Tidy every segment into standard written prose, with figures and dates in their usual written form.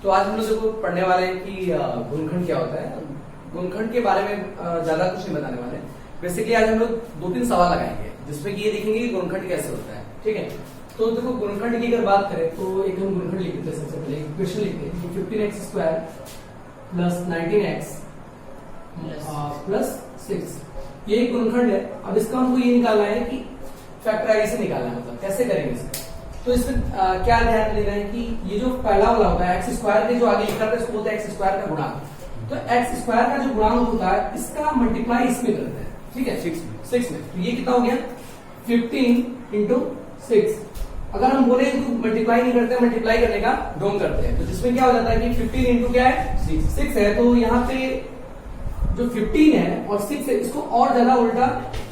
तो आज हम लोग देखो पढ़ने वाले हैं कि गुणनखंड क्या होता है। गुणनखंड के बारे में ज्यादा कुछ नहीं बताने वाले। बेसिकली आज हम लोग 2-3 सवाल लगाएंगे जिसमें कि ये देखेंगे कि गुणनखंड कैसे होता है। ठीक है, तो देखो गुणनखंड की अगर बात करें तो एक हम गुणनखंड लिखते हैं। सबसे पहले इक्वेशन लिखते हैं 15x² प्लस 19x प्लस 6 ये एक गुणनखंड है। अब इसका हमको ये निकालना है कि फैक्टराइजेशन निकालना है, मतलब कैसे करेंगे इसका। तो इसमें क्या ध्यान में देना है कि ये जो पहला वाला होता है x² के जो आगे लिखा था इसको बोलते हैं x² का गुणांक। तो x² का जो गुणांक होता है इसका मल्टीप्लाई इसमें करते हैं। ठीक है, 6 में। तो ये कितना हो गया 15 इंटू 6। अगर हम बोले तो मल्टीप्लाई नहीं करते, मल्टीप्लाई करने का ढोंग करते हैं। तो जिसमें क्या हो जाता है कि 15 इंटू क्या है 6 है। तो यहाँ पे जो 15 है और 6 है इसको और ज्यादा उल्टा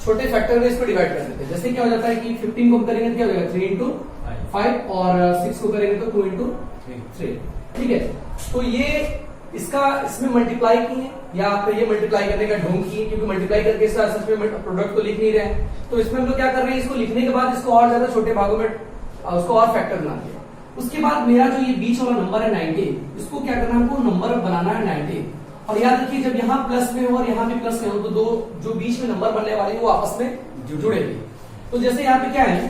छोटे फैक्टर में इसको डिवाइड कर देते हैं। जैसे क्या हो जाता है कि 15 को हम करेंगे तो क्या हो जाएगा 3 इंटू 5 और 6 को करेंगे तो 2 इंटू 3। ठीक है, तो ये इसमें मल्टीप्लाई की है या आप ये मल्टीप्लाई करने का ढोंग की है, क्योंकि मल्टीप्लाई करके इसका सच में प्रोडक्ट को लिख नहीं रहे हैं। तो इसमें हम लोग क्या कर रहे हैं, इसको लिखने के बाद इसको और ज्यादा छोटे भागों में उसको और फैक्टर बना दिया। उसके बाद मेरा जो ये बीच वाला नंबर है 19, इसको क्या करना है, हमको नंबर बनाना है 19। और याद रखिए जब यहाँ प्लस में हो और यहाँ भी प्लस में हो तो दो जो बीच में नंबर बनने वाले हैं वो आपस में जुड़ेंगे। तो जैसे यहाँ पे क्या है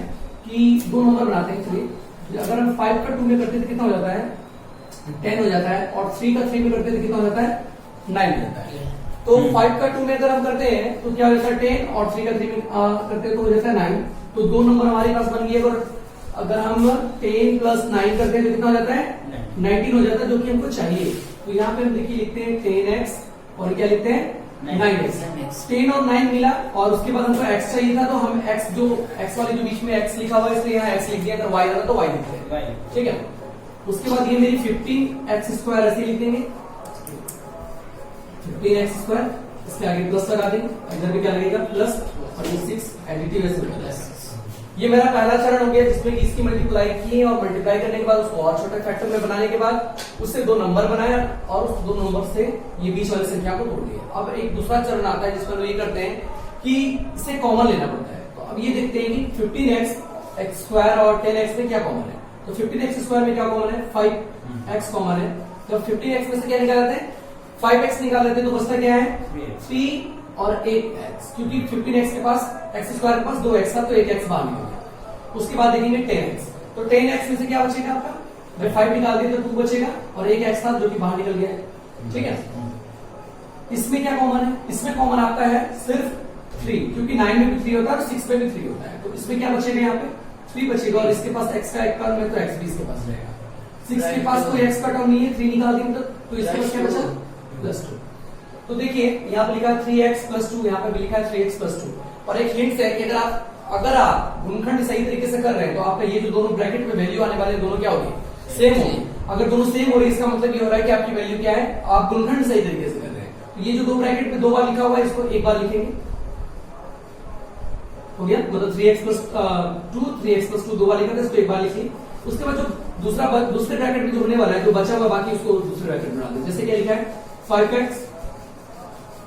कि दो नंबर बनाते हैं। चलिए अगर हम 5 का 2 में करते तो कितना हो जाता है 10 हो जाता है, और 3 का 3 में करते तो कितना हो जाता है 9 हो जाता है। तो 5 का 2 में अगर हम करते हैं तो क्या हो जाता है 10, और 3 का 3 में करते हैं तो हो जाता है 9। तो दो नंबर हमारे पास बन गए। और अगर हम 10 प्लस 9 करते हैं तो कितना हो जाता है 19 हो जाता है, जो कि हमको चाहिए। तो यहाँ पे हम देखिए लिखते हैं 10x और क्या लिखते हैं 9x। 10 और 9 मिला और उसके बाद हमको x चाहिए था, तो हम x वाले जो बीच में x लिखा हुआ है इसलिए यहाँ x लिख दिया। अगर y था तो y लिखते हैं। ठीक है, उसके बाद ये मेरी 15x² ऐसे लिख देंगे 15x²। इसके आगे प्लस लगा देंगे, इधर भी क्या लगेगा प्लस, और ये 6 एडिटिव ऐसे। ये मेरा पहला चरण हो गया जिसमें कि इसकी मल्टीप्लाई की और मल्टीप्लाई करने के बाद उसको और छोटे फैक्टर में बनाने के बाद उससे दो नंबर बनाया और उस दो नंबर से ये बीच वाली संख्या को तोड़ दिया। अब एक दूसरा चरण आता है जिसमें लोग ये करते हैं कि इसे कॉमन लेना पड़ता है। तो अब ये देखते हैं कि 15x² और 10x में क्या कॉमन है। तो 15x² में क्या कॉमन है 5x कॉमन है। तो 15x में से क्या निकाल लेते हैं 5x निकाल लेते हैं, तो बचता क्या है 3 और 8x, क्योंकि 15x के पास x² के पास 2x था तो 1x बाहर निकल गया। उसके बाद देखेंगे 10x, तो 10x में से क्या बचेगा आपका, जब 5 निकाल दिए तो 2 बचेगा और 1x था जो कि बाहर निकल गया है। ठीक है, इसमें क्या कॉमन है, इसमें कॉमन आता है सिर्फ 3, क्योंकि 9 में भी 3 होता है और 6 में भी 3 होता है। तो इसमें क्या बचेगा यहाँ पे 3 बचेगा, और इसके पास x का एक टर्म है तो x भी इसके पास रहेगा। 6 के पास कोई x का टर्म नहीं है, 3 निकाल देंगे तो इसके पास क्या बचा +2। तो देखिए यहाँ पे लिखा है 3x + 2, यहाँ पे भी लिखा है 3x + 2। और एक हिंट है कि अगर आप गुणनखंड सही तरीके से कर रहे हैं तो आपका ये जो दोनों ब्रैकेट में वैल्यू आने वाले दोनों क्या होगी सेम होगी। अगर दोनों सेम हो रही है इसका मतलब ये हो रहा है कि आपकी वैल्यू क्या है, आप गुणनखंड सही तरीके से कर रहे हैं। तो ये जो दो ब्रैकेट में 2 बार लिखा हुआ है इसको एक बार लिखेंगे, हो गया। मतलब 3x + 2 3x + 2 2 बार लिखा था, इसको एक बार लिखिए। उसके बाद जो दूसरे ब्रैकेट में जो होने वाला है जो बचा हुआ बाकी उसको दूसरे ब्रैकेट में डाल दें। जैसे क्या लिखा है 5x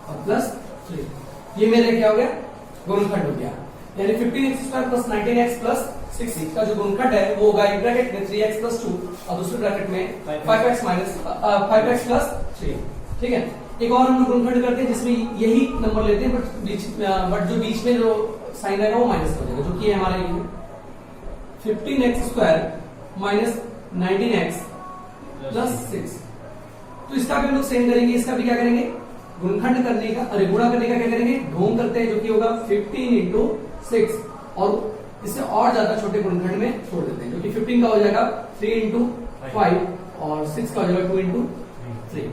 और +3, ये मेरा क्या हो गया गुणनखंड हो गया। यानी 15x² + 19x + 6 का जो गुणनखंड है वो होगा एक ब्रैकेट में 3x + 2 और दूसरे ब्रैकेट में 5x + 3। ठीक है, एक और हम लोग गुणनखंड करते हैं जिसमें यही नंबर लेते हैं बट जो बीच में जो साइन रहेगा वो माइनस हो जाएगा, जो कि है हमारा ये 15x² - 19x + 6। तो इसका भी हम लोग सेम करेंगे, इसका भी क्या करेंगे गुणनखंड करने का, अरे गुणा करने का क्या करेंगे ढोंग करते हैं, जो कि होगा 15 × 6 और इससे और ज्यादा छोटे गुणनखंड में छोड़ देते हैं, जो कि 15 का हो जाएगा 3 × 5 और 6 का हो जाएगा 2 × 3।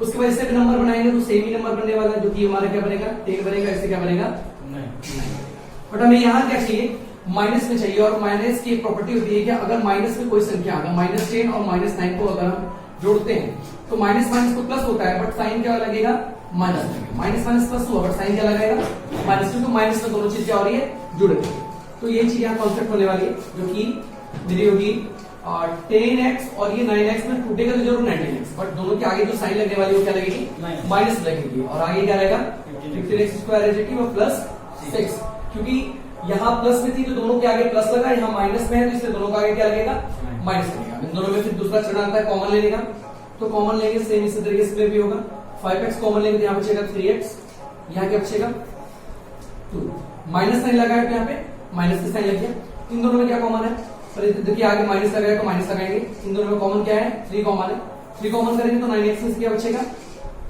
उसके बाद इससे नंबर बनाएंगे तो सेम ही नंबर बनने वाला है, जो कि हमारा क्या बनेगा 10 बनेगा। इससे क्या बनेगा 9। बट हमें यहाँ क्या चाहिए माइनस में चाहिए, और माइनस की एक प्रॉपर्टी होती है कि अगर माइनस में कोई संख्या अगर -10 और -9 को अगर हम जोड़ते हैं तो माइनस तो प्लस होता है बट साइन क्या लगेगा माइनस लगेगा। माइनस प्लस हुआ बट साइन क्या लगाएगा माइनस, क्योंकि माइनस में दोनों चीज क्या हो रही है जुड़ रही है। तो ये चीज यहाँ कॉन्सेप्ट होने वाली है, जो कि मेरी होगी 10x और ये 9x में टूटेगा तो जरूर 19x, बट दोनों के आगे जो साइन लगने वाली वो क्या लगेगी माइनस लगेगी। और आगे क्या रहेगा 15x² और +6, क्योंकि यहाँ प्लस में थी तो दोनों के आगे प्लस लगा, यहाँ माइनस में है तो इसलिए दोनों का आगे क्या लगेगा माइनस लगेगा। इन दोनों में फिर दूसरा चरण आता है कॉमन लेने का। तो कॉमन लेंगे, सेम इसी तरीके से भी होगा। 5x कॉमन लेंगे तो यहाँ बचेगा 3x, यहाँ क्या बचेगा 2, माइनस साइन लगाया तो यहाँ पे माइनस का साइन लग गया। इन दोनों में क्या कॉमन है, पर देखिए आगे माइनस लगाया तो माइनस लगाएंगे, इन दोनों में कॉमन क्या है 3 कॉमन है, 3 कॉमन करेंगे तो 9x में क्या बचेगा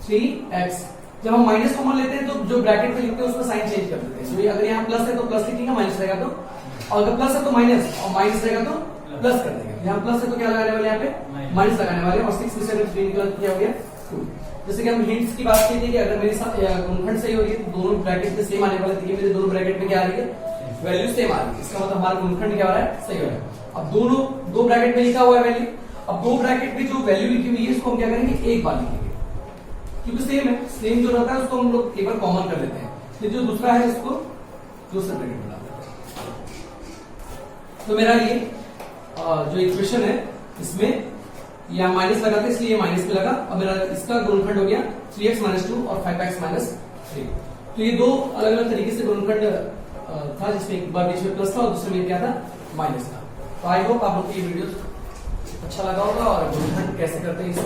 3x। जब हम माइनस कॉमन लेते हैं तो जो ब्रैकेट में लिखते हैं उसमें साइन चेंज कर देते हैं। अगर यहाँ प्लस है तो प्लस लिखेंगे, माइनस रहेगा तो, और अगर प्लस है तो माइनस, और माइनस रहेगा तो प्लस कर देंगे। यहाँ प्लस है तो क्या लगाने वाले, यहाँ पे माइनस लगाने वाले, और 6 में से अगर 3 निकला तो क्या हो गया 2। जैसे कि हम हिंट्स की बात की थी कि अगर मेरे साथ गुणनखंड सही हो रही है तो दोनों ब्रैकेट में सेम आने वाले थे, मेरे दोनों ब्रैकेट में क्या आ रही है वैल्यू सेम आ रही है, इसका मतलब हमारा गुणनखंड क्या हो रहा है सही हो रहा है। अब दोनों दो ब्रैकेट में लिखा हुआ है वैल्यू, अब दो ब्रैकेट में जो वैल्यू लिखी हुई है इसको हम क्या करेंगे एक बार लिखेंगे, क्योंकि सेम है, सेम जो रहता है उसको हम लोग एक बार कॉमन कर लेते हैं, फिर जो दूसरा है इसको दूसरे ब्रैकेट में डाल देते हैं। तो मेरा ये जो इक्वेशन है इसमें यहाँ माइनस लगाते हैं इसलिए माइनस पे लगा, और मेरा इसका गुणनखंड हो गया 3x - 2 और 5x - 3। तो ये दो अलग अलग तरीके से गुणनखंड था, जिसमें एक बार बीच में प्लस था और दूसरे में क्या था माइनस था। तो आई होप आप लोग को ये वीडियो अच्छा लगा होगा और गुणनखंड कैसे करते हैं इस